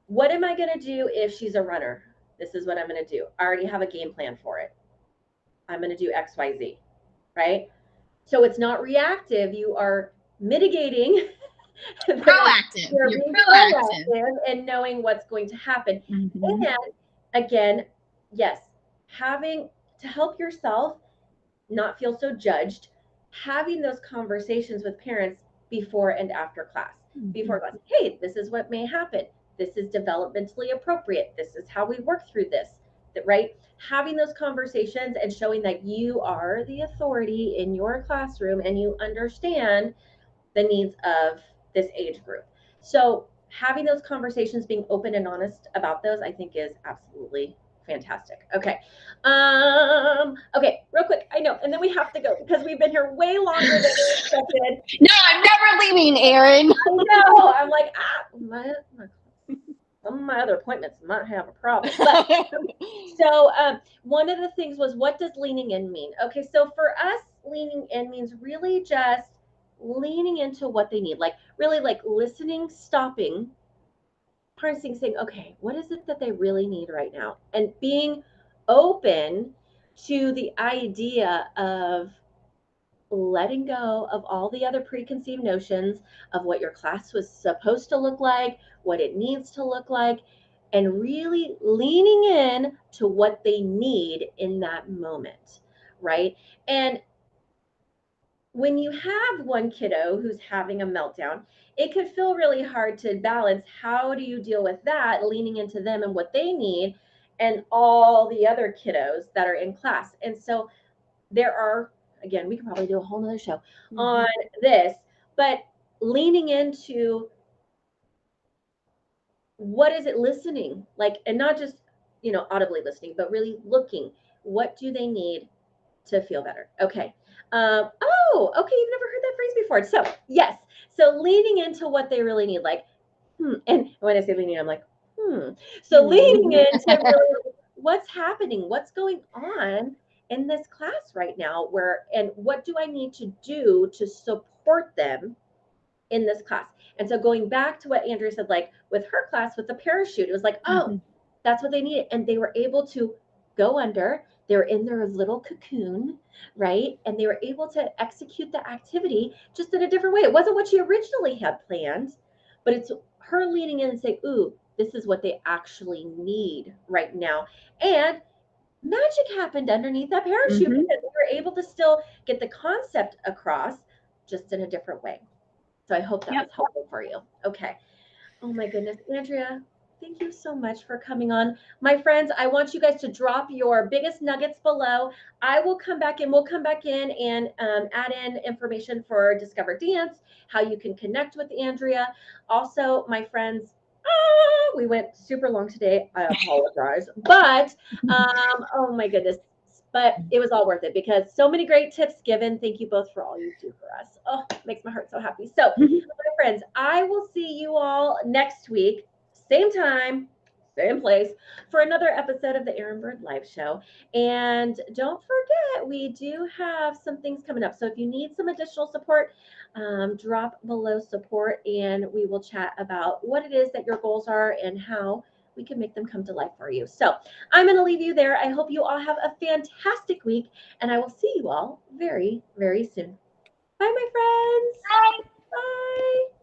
Speaker 1: What am I going to do if she's a runner? This is what I'm going to do. I already have a game plan for it. I'm going to do XYZ, right? So it's not reactive. You are mitigating.
Speaker 2: Proactive.
Speaker 1: You're being proactive and knowing what's going to happen. And again, yes, having to help yourself not feel so judged, having those conversations with parents before and after class. Before class, hey, this is what may happen. This is developmentally appropriate. This is how we work through this, right? Having those conversations and showing that you are the authority in your classroom and you understand the needs of this age group. So having those conversations, being open and honest about those, I think is absolutely fantastic. Okay. Okay, real quick. I know, and then we have to go because we've been here way longer than we expected.
Speaker 2: No, I'm never leaving, Erin.
Speaker 1: I know. I'm like, some of my other appointments might have a problem. But, so one of the things was, what does leaning in mean? Okay, so for us, leaning in means really just leaning into what they need, like really like listening, stopping, harnessing, saying, okay, what is it that they really need right now? And being open to the idea of letting go of all the other preconceived notions of what your class was supposed to look like, what it needs to look like, and really leaning in to what they need in that moment, right? And when you have one kiddo who's having a meltdown, it could feel really hard to balance. How do you deal with that, leaning into them and what they need, and all the other kiddos that are in class? And so there are, again, we could probably do a whole nother show on this, but leaning into what is it listening like, and not just, audibly listening, but really looking, what do they need to feel better? Okay. Okay, you've never heard that phrase before. So yes, so leaning into what they really need, like, and when I say leaning, I'm like, So leaning into really what's happening, what's going on in this class right now, and what do I need to do to support them in this class? And so going back to what Andrea said, like with her class with the parachute, it was like, oh, that's what they needed. And they were able to go under, they were in their little cocoon, right? And they were able to execute the activity just in a different way. It wasn't what she originally had planned, but it's her leaning in and saying, ooh, this is what they actually need right now. And magic happened underneath that parachute because we were able to still get the concept across just in a different way. So I hope that was helpful for you. Okay. Oh my goodness, Andrea, thank you so much for coming on. My friends, I want you guys to drop your biggest nuggets below. I will come back in, we'll come back in and add in information for Discover Dance, how you can connect with Andrea. Also, my friends, we went super long today. I apologize. But, oh my goodness. But it was all worth it because so many great tips given. Thank you both for all you do for us. Oh, makes my heart so happy. So, my friends, I will see you all next week, same time, same place, for another episode of the Aaron Bird Live Show. And don't forget, we do have some things coming up. So if you need some additional support, drop below support and we will chat about what it is that your goals are and how we can make them come to life for you. So I'm going to leave you there. I hope you all have a fantastic week and I will see you all very, very soon. Bye, my friends.
Speaker 2: Bye.
Speaker 1: Bye.